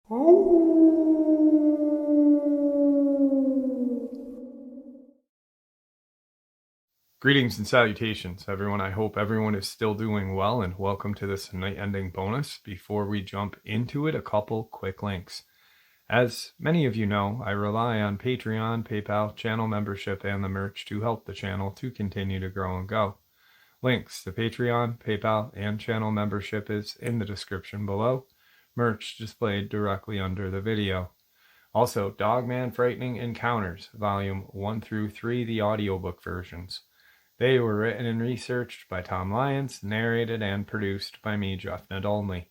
Greetings and salutations, everyone. I hope everyone is still doing well, and welcome to this night ending bonus. Before we jump into it, a couple quick links. As many of you know, I rely on Patreon, PayPal, channel membership, and the merch to help the channel to continue to grow and go. Links to Patreon, PayPal, and channel membership is in the description below. Merch displayed directly under the video. Also, Dogman Frightening Encounters, Volume 1 through 3, the audiobook versions. They were written and researched by Tom Lyons, narrated and produced by me, Jeff Nadolny.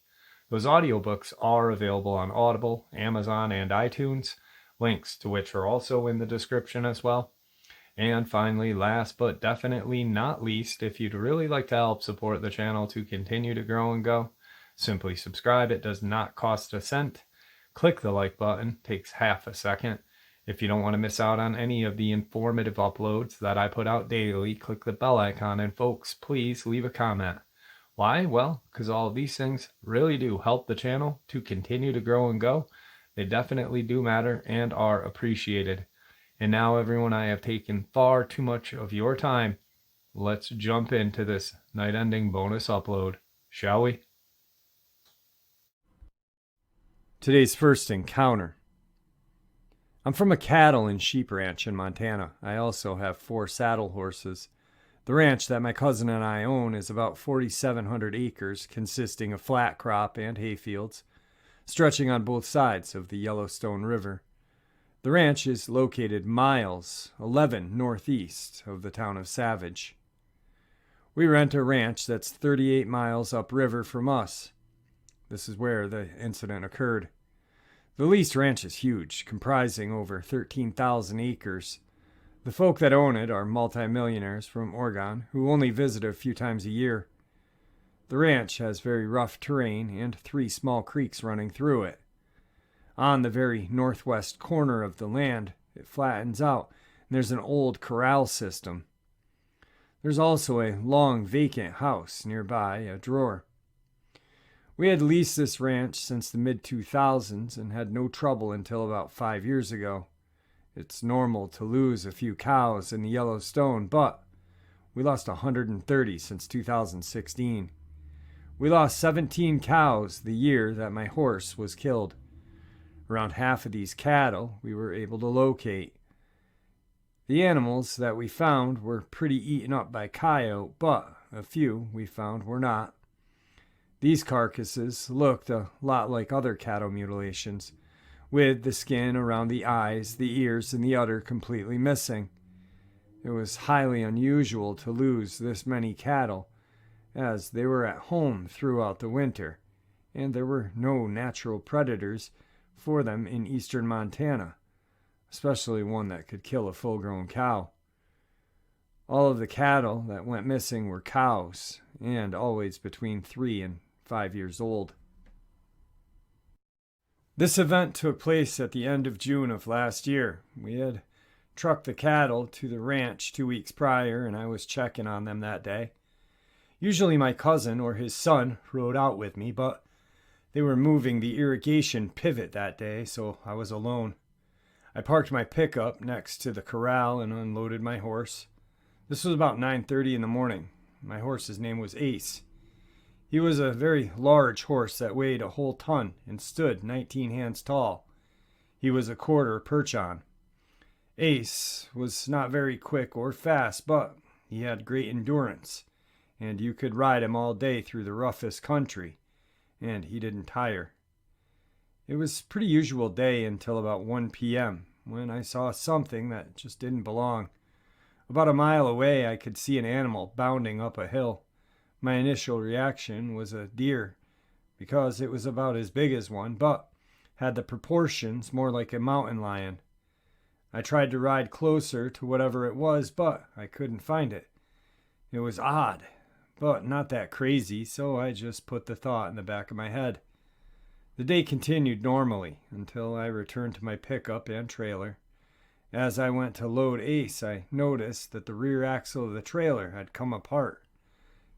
Those audiobooks are available on Audible, Amazon, and iTunes, links to which are also in the description as well. And finally, last but definitely not least, if you'd really like to help support the channel to continue to grow and go, simply subscribe. It does not cost a cent. Click the like button, takes half a second. If you don't want to miss out on any of the informative uploads that I put out daily, click the bell icon, and folks, please leave a comment. Why? Well, because all of these things really do help the channel to continue to grow and go. They definitely do matter and are appreciated. And now, everyone, I have taken far too much of your time. Let's jump into this night-ending bonus upload, shall we? Today's first encounter. I'm from a cattle and sheep ranch in Montana. I also have 4 saddle horses. The ranch that my cousin and I own is about 4,700 acres, consisting of flat crop and hayfields, stretching on both sides of the Yellowstone River. The ranch is located miles 11 northeast of the town of Savage. We rent a ranch that's 38 miles upriver from us. This is where the incident occurred. The leased ranch is huge, comprising over 13,000 acres. The folk that own it are multimillionaires from Oregon who only visit a few times a year. The ranch has very rough terrain and 3 small creeks running through it. On the very northwest corner of the land, it flattens out, and there's an old corral system. There's also a long vacant house nearby, a drawer. We had leased this ranch since the mid-2000s and had no trouble until about 5 years ago. It's normal to lose a few cows in the Yellowstone, but we lost 130 since 2016. We lost 17 cows the year that my horse was killed. Around half of these cattle we were able to locate. The animals that we found were pretty eaten up by coyote, but a few we found were not. These carcasses looked a lot like other cattle mutilations, with the skin around the eyes, the ears, and the udder completely missing. It was highly unusual to lose this many cattle, as they were at home throughout the winter, and there were no natural predators for them in eastern Montana, especially one that could kill a full-grown cow. All of the cattle that went missing were cows, and always between 3 and 5 years old. This event took place at the end of June of last year. We had trucked the cattle to the ranch 2 weeks prior, and I was checking on them that day. Usually my cousin or his son rode out with me, but they were moving the irrigation pivot that day, so I was alone. I parked my pickup next to the corral and unloaded my horse. This was about 9:30 in the morning. My horse's name was Ace. He was a very large horse that weighed a whole ton and stood 19 hands tall. He was a quarter perch-on. Ace was not very quick or fast, but he had great endurance, and you could ride him all day through the roughest country, and he didn't tire. It was a pretty usual day until about 1 p.m. when I saw something that just didn't belong. About a mile away, I could see an animal bounding up a hill. My initial reaction was a deer, because it was about as big as one, but had the proportions more like a mountain lion. I tried to ride closer to whatever it was, but I couldn't find it. It was odd, but not that crazy, so I just put the thought in the back of my head. The day continued normally until I returned to my pickup and trailer. As I went to load Ace, I noticed that the rear axle of the trailer had come apart.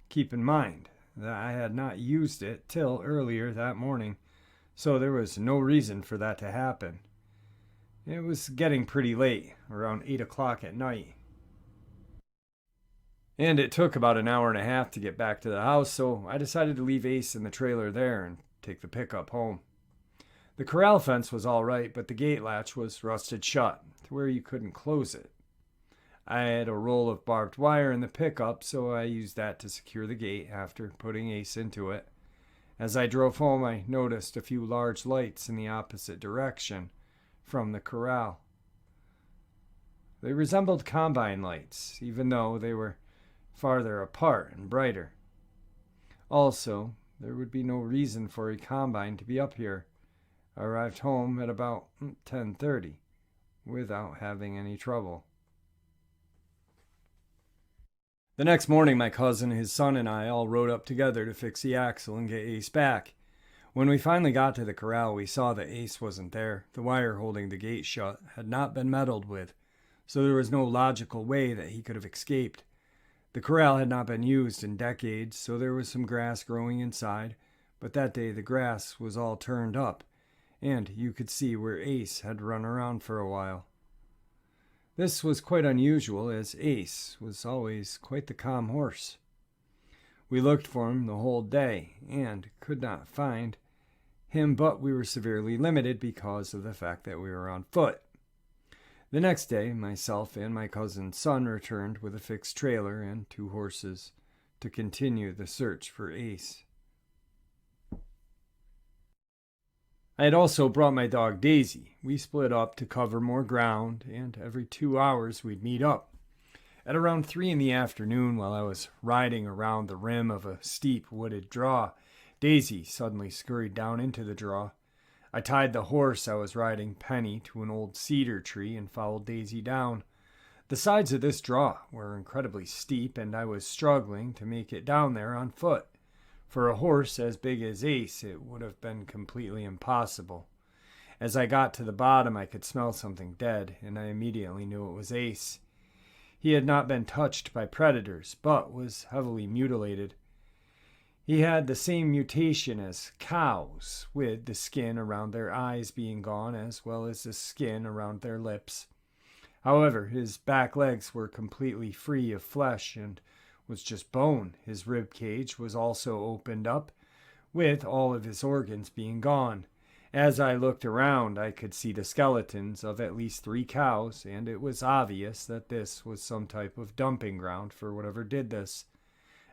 Keep in mind that I had not used it till earlier that morning, so there was no reason for that to happen. It was getting pretty late, around 8 o'clock at night. And it took about an hour and a half to get back to the house, so I decided to leave Ace in the trailer there and take the pickup home. The corral fence was all right, but the gate latch was rusted shut to where you couldn't close it. I had a roll of barbed wire in the pickup, so I used that to secure the gate after putting Ace into it. As I drove home, I noticed a few large lights in the opposite direction from the corral. They resembled combine lights, even though they were farther apart and brighter. Also, there would be no reason for a combine to be up here. I arrived home at about 10:30 without having any trouble. The next morning, my cousin, his son, and I all rode up together to fix the axle and get Ace back. When we finally got to the corral, we saw that Ace wasn't there. The wire holding the gate shut had not been meddled with, so there was no logical way that he could have escaped. The corral had not been used in decades, so there was some grass growing inside, but that day the grass was all turned up, and you could see where Ace had run around for a while. This was quite unusual, as Ace was always quite the calm horse. We looked for him the whole day, and could not find him, but we were severely limited because of the fact that we were on foot. The next day, myself and my cousin's son returned with a fixed trailer and 2 horses to continue the search for Ace. I had also brought my dog Daisy. We split up to cover more ground, and every 2 hours we'd meet up. At around 3 in the afternoon, while I was riding around the rim of a steep wooded draw, Daisy suddenly scurried down into the draw. I tied the horse I was riding, Penny, to an old cedar tree and followed Daisy down. The sides of this draw were incredibly steep, and I was struggling to make it down there on foot. For a horse as big as Ace, it would have been completely impossible. As I got to the bottom, I could smell something dead, and I immediately knew it was Ace. He had not been touched by predators, but was heavily mutilated. He had the same mutation as cows, with the skin around their eyes being gone, as well as the skin around their lips. However, his back legs were completely free of flesh and was just bone. His rib cage was also opened up, with all of his organs being gone. As I looked around, I could see the skeletons of at least 3 cows, and it was obvious that this was some type of dumping ground for whatever did this.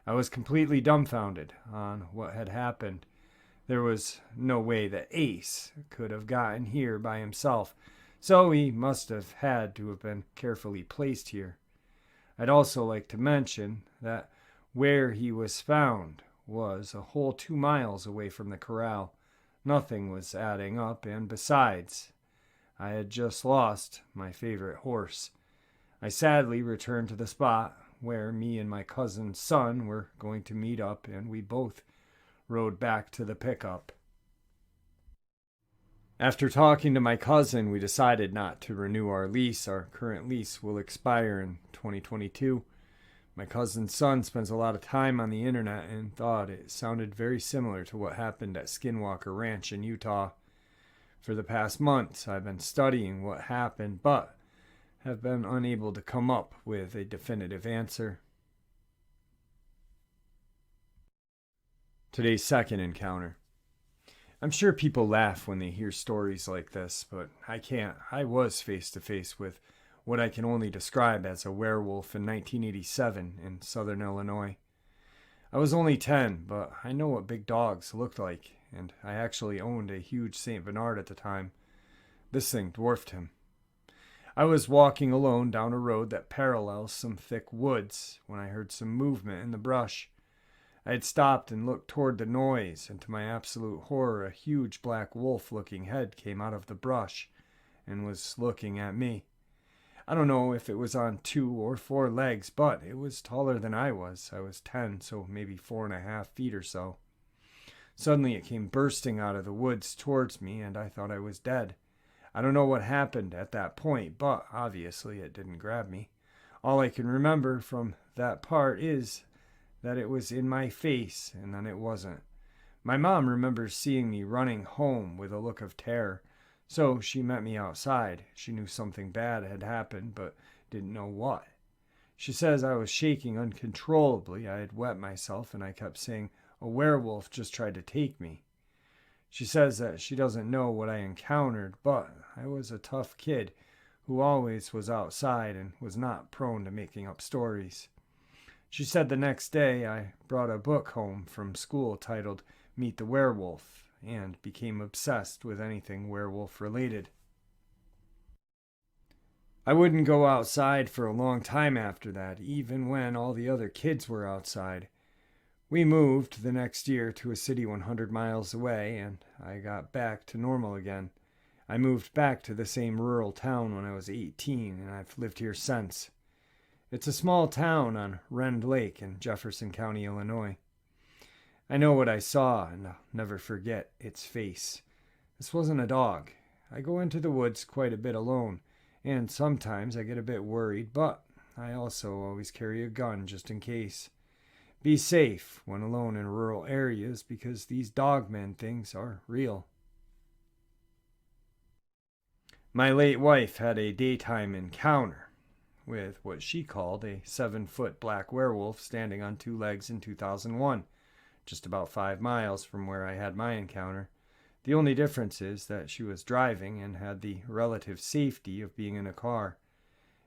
I was completely dumbfounded on what had happened. There was no way that Ace could have gotten here by himself, so he must have had to have been carefully placed here. I'd also like to mention that where he was found was a whole 2 miles away from the corral. Nothing was adding up, and besides, I had just lost my favorite horse. I sadly returned to the spot where me and my cousin's son were going to meet up, and we both rode back to the pickup. After talking to my cousin, we decided not to renew our lease. Our current lease will expire in 2022. My cousin's son spends a lot of time on the internet and thought it sounded very similar to what happened at Skinwalker Ranch in Utah. For the past months, I've been studying what happened, but have been unable to come up with a definitive answer. Today's second encounter. I'm sure people laugh when they hear stories like this, but I can't. I was face to face with what I can only describe as a werewolf in 1987 in southern Illinois. I was only 10, but I know what big dogs looked like, and I actually owned a huge St. Bernard at the time. This thing dwarfed him. I was walking alone down a road that parallels some thick woods when I heard some movement in the brush. I had stopped and looked toward the noise, and to my absolute horror, a huge black wolf-looking head came out of the brush and was looking at me. I don't know if it was on 2 or 4 legs, but it was taller than I was. I was 10, so maybe 4.5 feet or so. Suddenly it came bursting out of the woods towards me, and I thought I was dead. I don't know what happened at that point, but obviously it didn't grab me. All I can remember from that part is that it was in my face, and then it wasn't. My mom remembers seeing me running home with a look of terror, so she met me outside. She knew something bad had happened, but didn't know what. She says I was shaking uncontrollably. I had wet myself, and I kept saying, "A werewolf just tried to take me." She says that she doesn't know what I encountered, but I was a tough kid who always was outside and was not prone to making up stories. She said the next day I brought a book home from school titled Meet the Werewolf and became obsessed with anything werewolf related. I wouldn't go outside for a long time after that, even when all the other kids were outside. We moved the next year to a city 100 miles away, and I got back to normal again. I moved back to the same rural town when I was 18, and I've lived here since. It's a small town on Otter Lake in Jefferson County, Illinois. I know what I saw, and I'll never forget its face. This wasn't a dog. I go into the woods quite a bit alone, and sometimes I get a bit worried, but I also always carry a gun just in case. Be safe when alone in rural areas because these Dogman things are real. My late wife had a daytime encounter with what she called a 7-foot black werewolf standing on 2 legs in 2001, just about 5 miles from where I had my encounter. The only difference is that she was driving and had the relative safety of being in a car.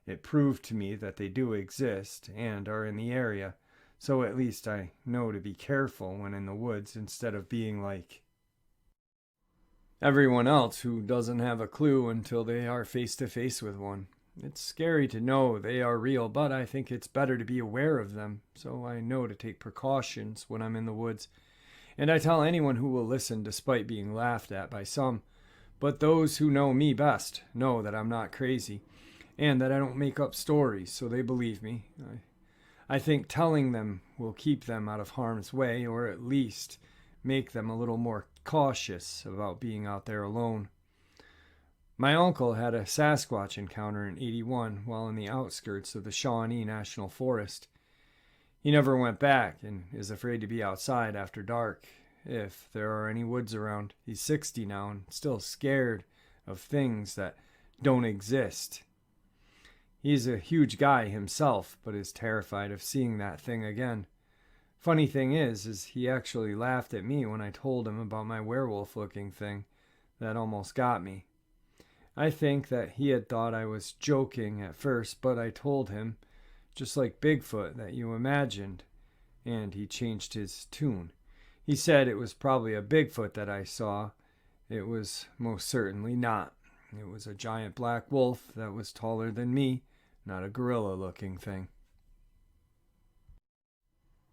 It proved to me that they do exist and are in the area, so at least I know to be careful when in the woods instead of being like everyone else who doesn't have a clue until they are face to face with one. It's scary to know they are real, but I think it's better to be aware of them, so I know to take precautions when I'm in the woods. And I tell anyone who will listen despite being laughed at by some. But those who know me best know that I'm not crazy, and that I don't make up stories, so they believe me. I think telling them will keep them out of harm's way, or at least make them a little more cautious about being out there alone. My uncle had a Sasquatch encounter in '81 while in the outskirts of the Shawnee National Forest. He never went back and is afraid to be outside after dark, if there are any woods around. He's 60 now and still scared of things that don't exist. He's a huge guy himself, but is terrified of seeing that thing again. Funny thing is he actually laughed at me when I told him about my werewolf-looking thing. That almost got me. I think that he had thought I was joking at first, but I told him, just like Bigfoot that you imagined, and he changed his tune. He said it was probably a Bigfoot that I saw. It was most certainly not. It was a giant black wolf that was taller than me, not a gorilla-looking thing.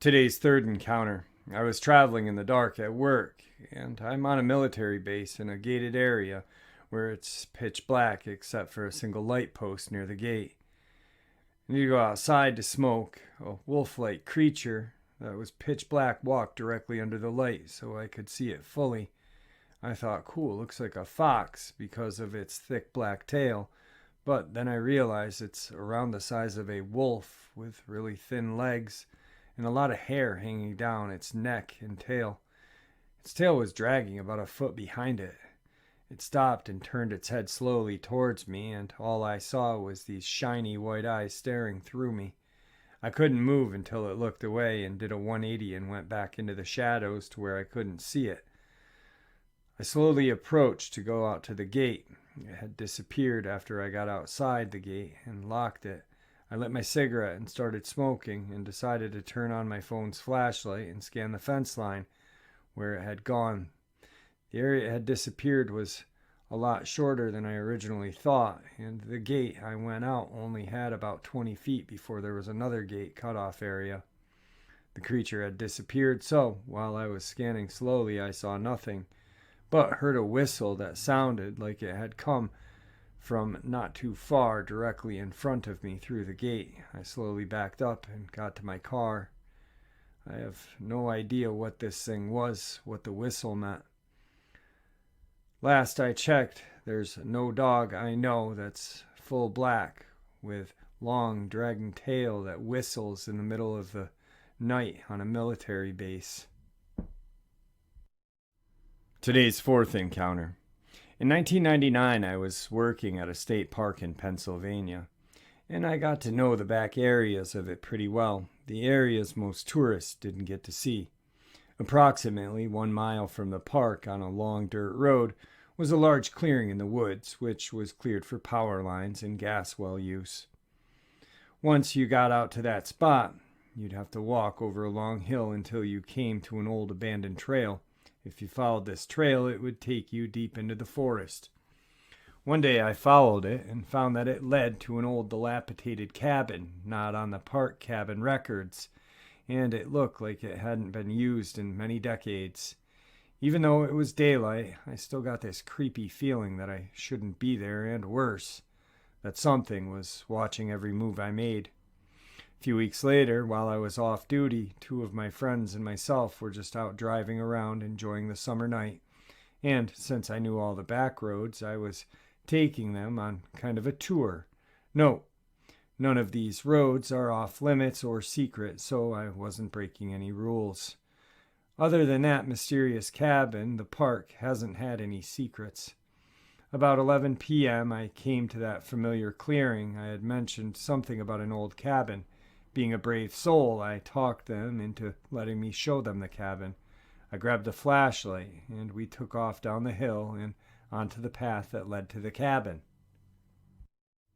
Today's third encounter. I was traveling in the dark at work, and I'm on a military base in a gated area where it's pitch black except for a single light post near the gate. I need to go outside to smoke. A wolf-like creature that was pitch black walked directly under the light so I could see it fully. I thought, cool, looks like a fox because of its thick black tail, but then I realized it's around the size of a wolf with really thin legs and a lot of hair hanging down its neck and tail. Its tail was dragging about a foot behind it. It stopped and turned its head slowly towards me, and all I saw was these shiny white eyes staring through me. I couldn't move until it looked away and did a 180 and went back into the shadows to where I couldn't see it. I slowly approached to go out to the gate. It had disappeared after I got outside the gate and locked it. I lit my cigarette and started smoking and decided to turn on my phone's flashlight and scan the fence line where it had gone. The area it had disappeared was a lot shorter than I originally thought, and the gate I went out only had about 20 feet before there was another gate cutoff area. The creature had disappeared, so while I was scanning slowly, I saw nothing, but heard a whistle that sounded like it had come from not too far directly in front of me through the gate. I slowly backed up and got to my car. I have no idea what this thing was, what the whistle meant. Last I checked, there's no dog I know that's full black with long dragging tail that whistles in the middle of the night on a military base. Today's fourth encounter. In 1999, I was working at a state park in Pennsylvania, and I got to know the back areas of it pretty well, the areas most tourists didn't get to see. Approximately 1 mile from the park on a long dirt road was a large clearing in the woods, which was cleared for power lines and gas well use. Once you got out to that spot, you'd have to walk over a long hill until you came to an old abandoned trail. If you followed this trail, it would take you deep into the forest. One day I followed it and found that it led to an old dilapidated cabin, not on the park cabin records, and it looked like it hadn't been used in many decades. Even though it was daylight, I still got this creepy feeling that I shouldn't be there, and worse, that something was watching every move I made. A few weeks later, while I was off duty, 2 of my friends and myself were just out driving around enjoying the summer night, and since I knew all the back roads, I was taking them on kind of a tour. Note, none of these roads are off limits or secret, so I wasn't breaking any rules. Other than that mysterious cabin, the park hasn't had any secrets. About 11 p.m., I came to that familiar clearing. I had mentioned something about an old cabin. Being a brave soul, I talked them into letting me show them the cabin. I grabbed a flashlight, and we took off down the hill and onto the path that led to the cabin.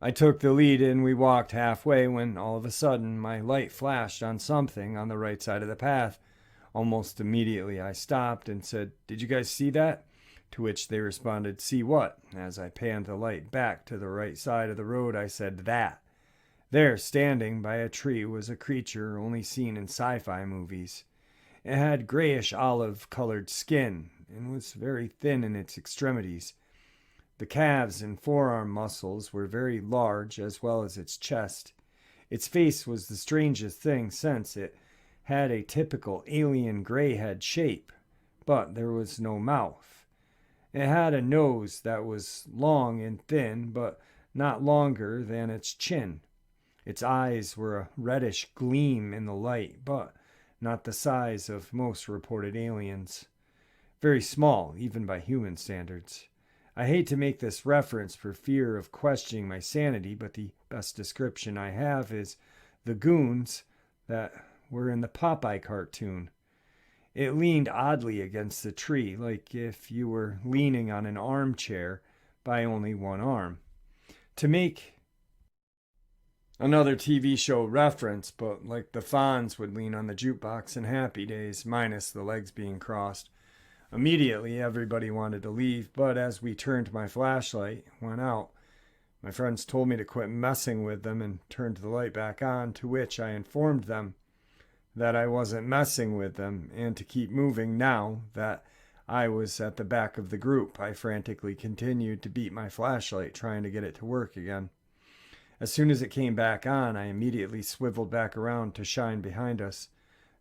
I took the lead and we walked halfway when all of a sudden my light flashed on something on the right side of the path. Almost immediately I stopped and said, "Did you guys see that?" To which they responded, "See what?" As I panned the light back to the right side of the road, I said, "That." There, standing by a tree, was a creature only seen in sci-fi movies. It had grayish olive-colored skin and was very thin in its extremities. The calves and forearm muscles were very large, as well as its chest. Its face was the strangest thing, since it had a typical alien gray head shape, but there was no mouth. It had a nose that was long and thin, but not longer than its chin. Its eyes were a reddish gleam in the light, but not the size of most reported aliens. Very small, even by human standards. I hate to make this reference for fear of questioning my sanity, but the best description I have is the goons that were in the Popeye cartoon. It leaned oddly against the tree, like if you were leaning on an armchair by only one arm. To make another TV show reference, but like the Fonz would lean on the jukebox in Happy Days, minus the legs being crossed. Immediately, everybody wanted to leave, but as we turned my flashlight, went out. My friends told me to quit messing with them and turned the light back on, to which I informed them that I wasn't messing with them and to keep moving now that I was at the back of the group. I frantically continued to beat my flashlight, trying to get it to work again. As soon as it came back on, I immediately swiveled back around to shine behind us.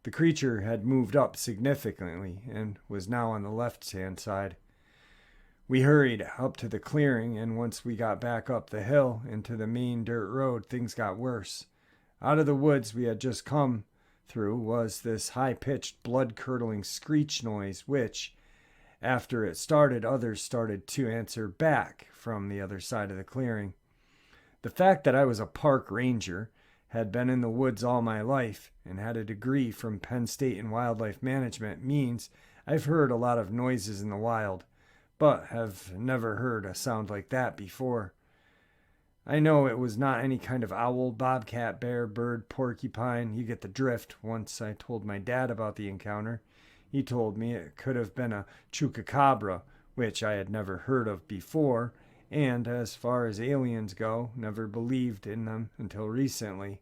The creature had moved up significantly and was now on the left-hand side. We hurried up to the clearing, and once we got back up the hill into the main dirt road, things got worse. Out of the woods we had just come through was this high-pitched, blood-curdling screech noise, which, after it started, others started to answer back from the other side of the clearing. The fact that I was a park ranger, had been in the woods all my life, and had a degree from Penn State in wildlife management means I've heard a lot of noises in the wild, but have never heard a sound like that before. I know it was not any kind of owl, bobcat, bear, bird, porcupine. You get the drift. Once I told my dad about the encounter. He told me it could have been a chupacabra, which I had never heard of before, and as far as aliens go, never believed in them until recently.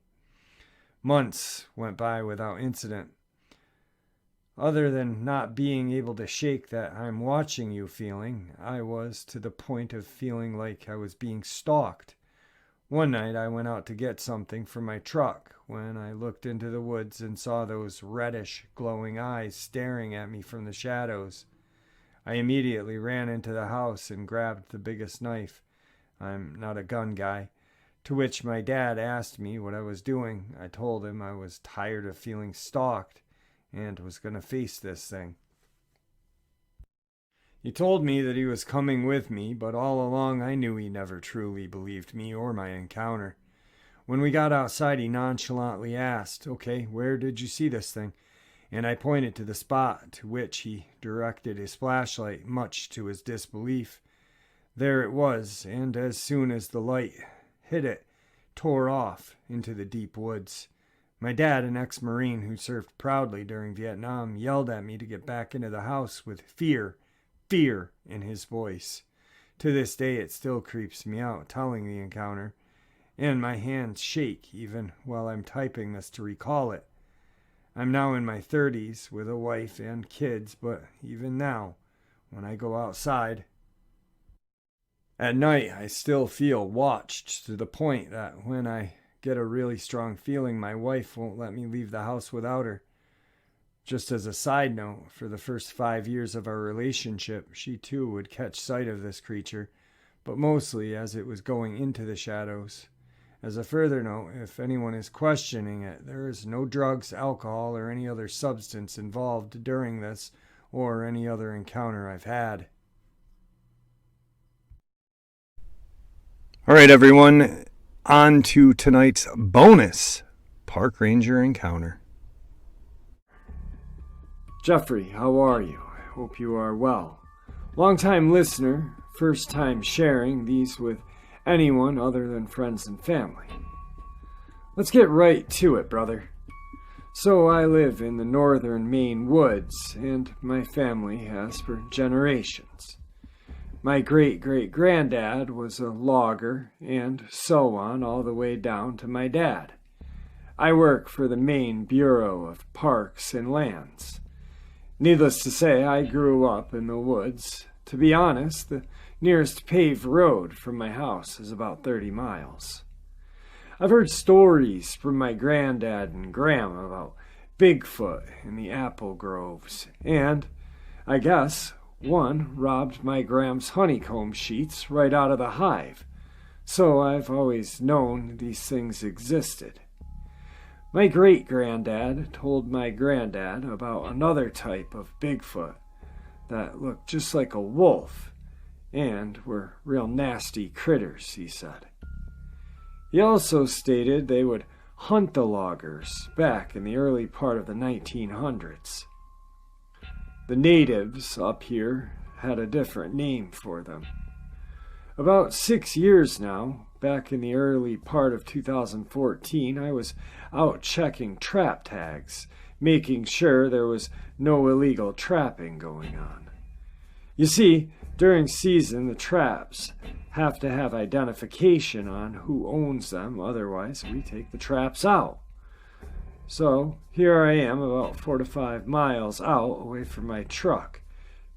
Months went by without incident. Other than not being able to shake that "I'm watching you" feeling, I was to the point of feeling like I was being stalked. One night I went out to get something from my truck when I looked into the woods and saw those reddish, glowing eyes staring at me from the shadows. I immediately ran into the house and grabbed the biggest knife. I'm not a gun guy. To which my dad asked me what I was doing. I told him I was tired of feeling stalked and was going to face this thing. He told me that he was coming with me, but all along I knew he never truly believed me or my encounter. When we got outside, he nonchalantly asked, "Okay, where did you see this thing?" And I pointed to the spot, to which he directed his flashlight, much to his disbelief. There it was, and as soon as the light hit it, tore off into the deep woods. My dad, an ex-Marine who served proudly during Vietnam, yelled at me to get back into the house with fear in his voice. To this day, it still creeps me out telling the encounter, and my hands shake even while I'm typing this to recall it. I'm now in my 30s with a wife and kids, but even now, when I go outside at night, I still feel watched to the point that when I get a really strong feeling, my wife won't let me leave the house without her. Just as a side note, for the first 5 years of our relationship, she too would catch sight of this creature, but mostly as it was going into the shadows. As a further note, if anyone is questioning it, there is no drugs, alcohol, or any other substance involved during this or any other encounter I've had. All right, everyone, on to tonight's bonus park ranger encounter. Jeffrey, how are you? I hope you are well. Long-time listener, first time sharing these with anyone other than friends and family. Let's get right to it, brother. So I live in the northern Maine woods, and my family has for generations. My great-great-granddad was a logger, and so on all the way down to my dad. I work for the Maine Bureau of Parks and Lands. Needless to say, I grew up in the woods. To be honest, the nearest paved road from my house is about 30 miles. I've heard stories from my granddad and grandma about Bigfoot in the apple groves, and I guess one robbed my gram's honeycomb sheets right out of the hive, so I've always known these things existed. My great-granddad told my granddad about another type of Bigfoot that looked just like a wolf and were real nasty critters, he said. He also stated they would hunt the loggers back in the early part of the 1900s. The natives up here had a different name for them. About 6 years now, back in the early part of 2014, I was out checking trap tags, making sure there was no illegal trapping going on. You see, during season, the traps have to have identification on who owns them, otherwise we take the traps out. So here I am about 4 to 5 miles out away from my truck.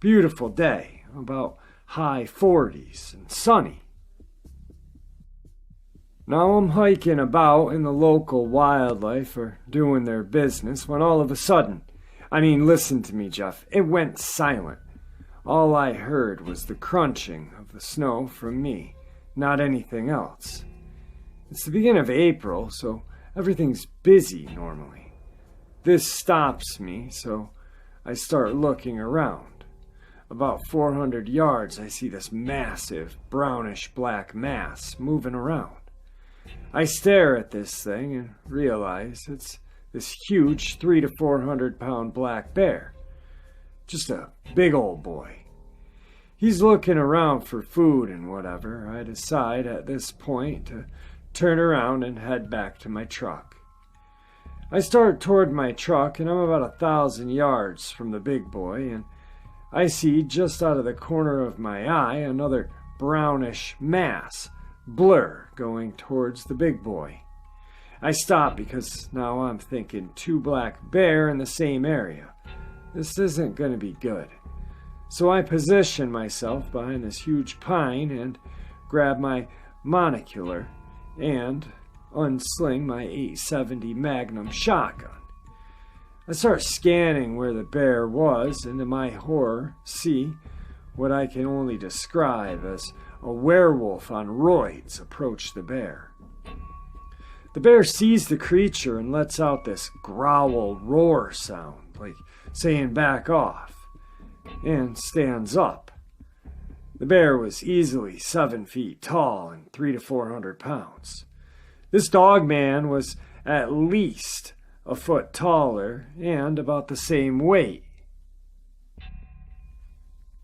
Beautiful day, about high 40s and sunny. Now I'm hiking about and the local wildlife are doing their business when all of a sudden, listen to me, Jeff, it went silent. All I heard was the crunching of the snow from me, not anything else. It's the beginning of April, so everything's busy normally. This stops me, so I start looking around. About 400 yards, I see this massive brownish-black mass moving around. I stare at this thing and realize it's this huge 300 to 400 pound black bear. Just a big old boy. He's looking around for food and whatever. I decide at this point to turn around and head back to my truck. I start toward my truck and I'm about 1,000 yards from the big boy, and I see just out of the corner of my eye another brownish mass, blur, going towards the big boy. I stop because now I'm thinking 2 black bear in the same area. This isn't going to be good. So I position myself behind this huge pine and grab my monocular and unsling my 870 Magnum shotgun. I start scanning where the bear was, and to my horror, see what I can only describe as a werewolf on roids approach the bear. The bear sees the creature and lets out this growl roar sound, like saying back off, and stands up. The bear was easily 7 feet tall and 300 to 400 pounds. This Dogman was at least a foot taller and about the same weight.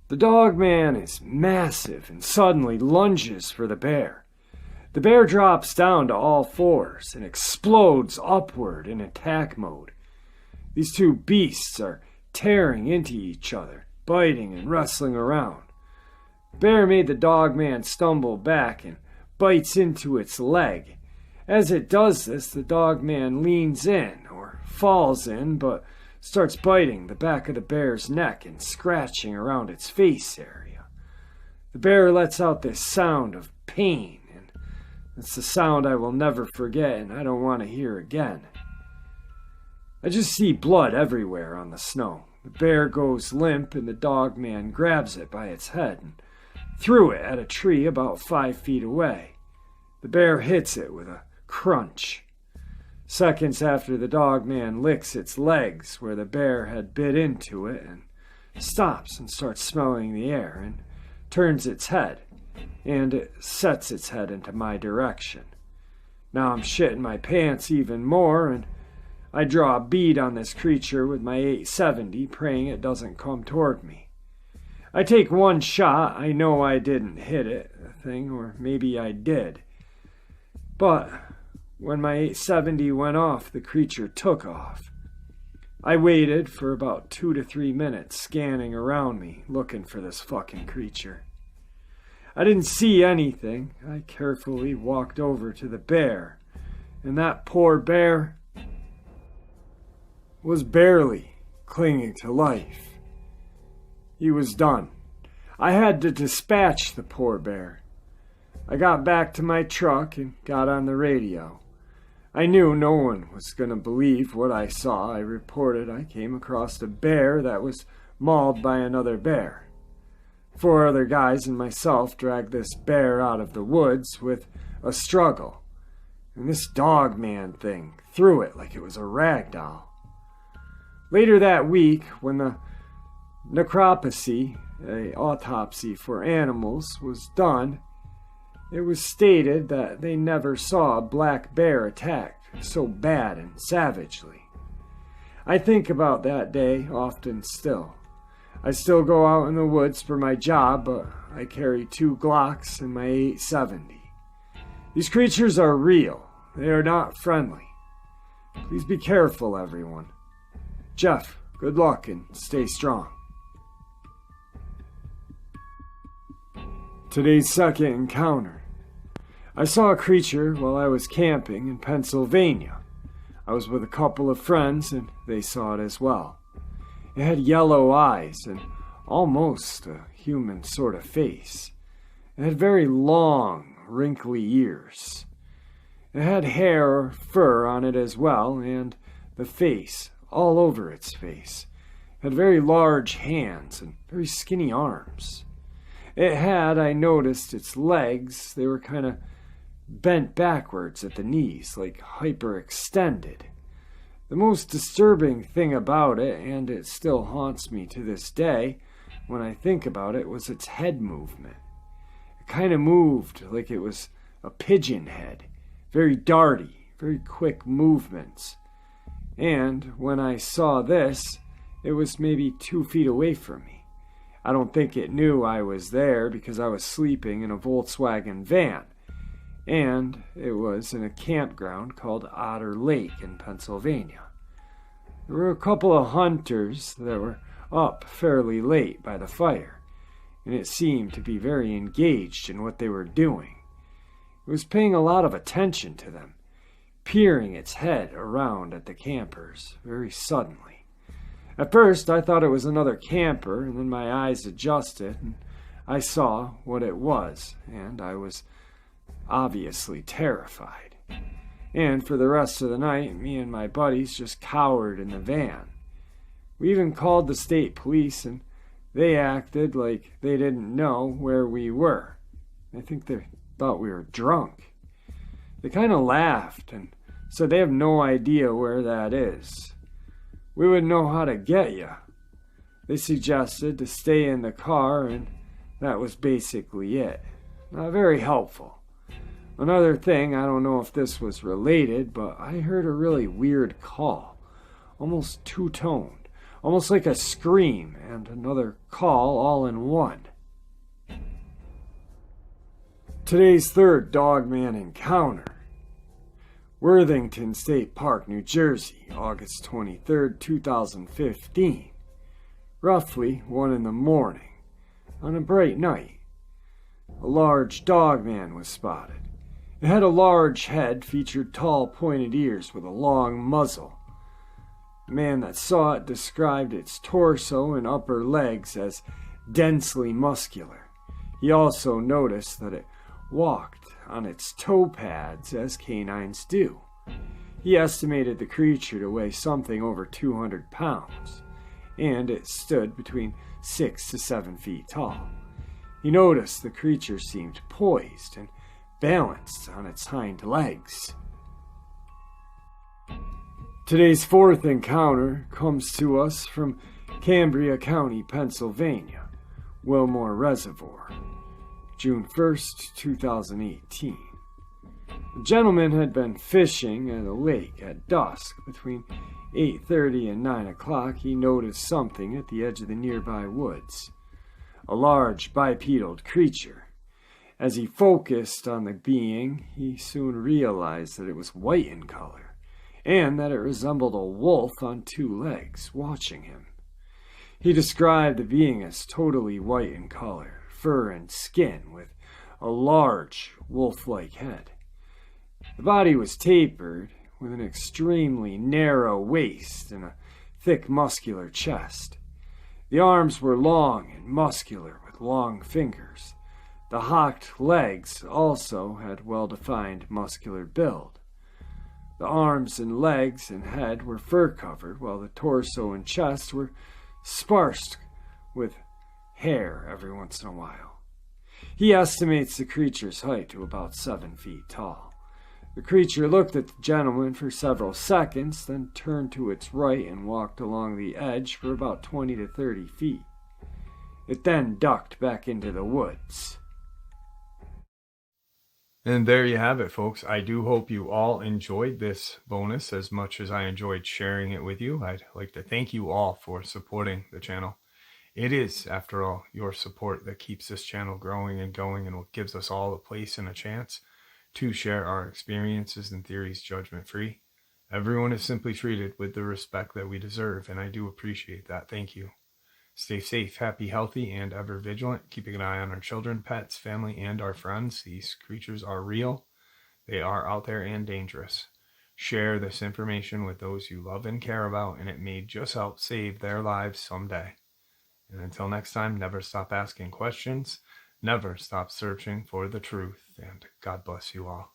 The Dogman is massive and suddenly lunges for the bear. The bear drops down to all fours and explodes upward in attack mode. These two beasts are tearing into each other, biting and wrestling around. The bear made the Dogman stumble back and bites into its leg. As it does this, the Dogman leans in, or falls in, but starts biting the back of the bear's neck and scratching around its face area. The bear lets out this sound of pain, and it's the sound I will never forget and I don't want to hear again. I just see blood everywhere on the snow. The bear goes limp and the Dogman grabs it by its head and threw it at a tree about 5 feet away. The bear hits it with a crunch. Seconds after, the Dogman licks its legs where the bear had bit into it and stops and starts smelling the air and turns its head, and it sets its head into my direction. Now I'm shitting my pants even more, and I draw a bead on this creature with my 870, praying it doesn't come toward me. I take one shot. I know I didn't hit it, or maybe I did. But when my 870 went off, the creature took off. I waited for about 2 to 3 minutes, scanning around me, looking for this fucking creature. I didn't see anything. I carefully walked over to the bear, and that poor bear was barely clinging to life. He was done. I had to dispatch the poor bear. I got back to my truck and got on the radio. I knew no one was going to believe what I saw. I reported I came across a bear that was mauled by another bear. 4 other guys and myself dragged this bear out of the woods with a struggle. And this Dogman thing threw it like it was a rag doll. Later that week, when the necropsy, an autopsy for animals, was done, it was stated that they never saw a black bear attack so bad and savagely. I think about that day often still. I still go out in the woods for my job, but I carry 2 Glocks and my 870. These creatures are real. They are not friendly. Please be careful, everyone. Jeff, good luck and stay strong. Today's second encounter. I saw a creature while I was camping in Pennsylvania. I was with a couple of friends and they saw it as well. It had yellow eyes and almost a human sort of face. It had very long, wrinkly ears. It had hair or fur on it as well, and the face, all over its face. It had very large hands and very skinny arms. It had, I noticed, its legs, they were kind of bent backwards at the knees, like hyperextended. The most disturbing thing about it, and it still haunts me to this day when I think about it, was its head movement. It kind of moved like it was a pigeon head, very darty, very quick movements. And when I saw this, it was maybe 2 feet away from me. I don't think it knew I was there because I was sleeping in a Volkswagen van. And it was in a campground called Otter Lake in Pennsylvania. There were a couple of hunters that were up fairly late by the fire, and it seemed to be very engaged in what they were doing. It was paying a lot of attention to them, peering its head around at the campers very suddenly. At first, I thought it was another camper, and then my eyes adjusted, and I saw what it was, and I was obviously terrified. And for the rest of the night, me and my buddies just cowered in the van. We even called the state police, and they acted like they didn't know where we were. I think they thought we were drunk. They kind of laughed and said they have no idea where that is. We would know how to get you. They suggested to stay in the car and That was basically it. Not very helpful. Another thing, I don't know if this was related, but I heard a really weird call. Almost two-toned. Almost like a scream and another call all in one. Today's third Dogman encounter. Worthington State Park, New Jersey, August 23rd, 2015. Roughly 1 in the morning. On a bright night. A large dogman was spotted. It had a large head, featured tall pointed ears with a long muzzle. The man that saw it described its torso and upper legs as densely muscular. He also noticed that it walked on its toe pads as canines do. He estimated the creature to weigh something over 200 pounds, and it stood between 6 to 7 feet tall. He noticed the creature seemed poised and balanced on its hind legs. Today's fourth encounter comes to us from Cambria County, Pennsylvania, Wilmore Reservoir, June 1st, 2018. The gentleman had been fishing at a lake at dusk. Between 8:30 and 9 o'clock, he noticed something at the edge of the nearby woods. A large bipedal creature. As he focused on the being, he soon realized that it was white in color, and that it resembled a wolf on 2 legs, watching him. He described the being as totally white in color, fur and skin, with a large wolf-like head. The body was tapered, with an extremely narrow waist and a thick muscular chest. The arms were long and muscular with long fingers. The hocked legs also had well-defined muscular build. The arms and legs and head were fur-covered, while the torso and chest were sparsed with hair every once in a while. He estimates the creature's height to about 7 feet tall. The creature looked at the gentleman for several seconds, then turned to its right and walked along the edge for about 20 to 30 feet. It then ducked back into the woods. And there you have it, folks. I do hope you all enjoyed this bonus as much as I enjoyed sharing it with you. I'd like to thank you all for supporting the channel. It is, after all, your support that keeps this channel growing and going, and what gives us all a place and a chance to share our experiences and theories judgment-free. Everyone is simply treated with the respect that we deserve, and I do appreciate that. Thank you. Stay safe, happy, healthy, and ever vigilant, keeping an eye on our children, pets, family, and our friends. These creatures are real. They are out there and dangerous. Share this information with those you love and care about, and it may just help save their lives someday. And until next time, never stop asking questions. Never stop searching for the truth, and God bless you all.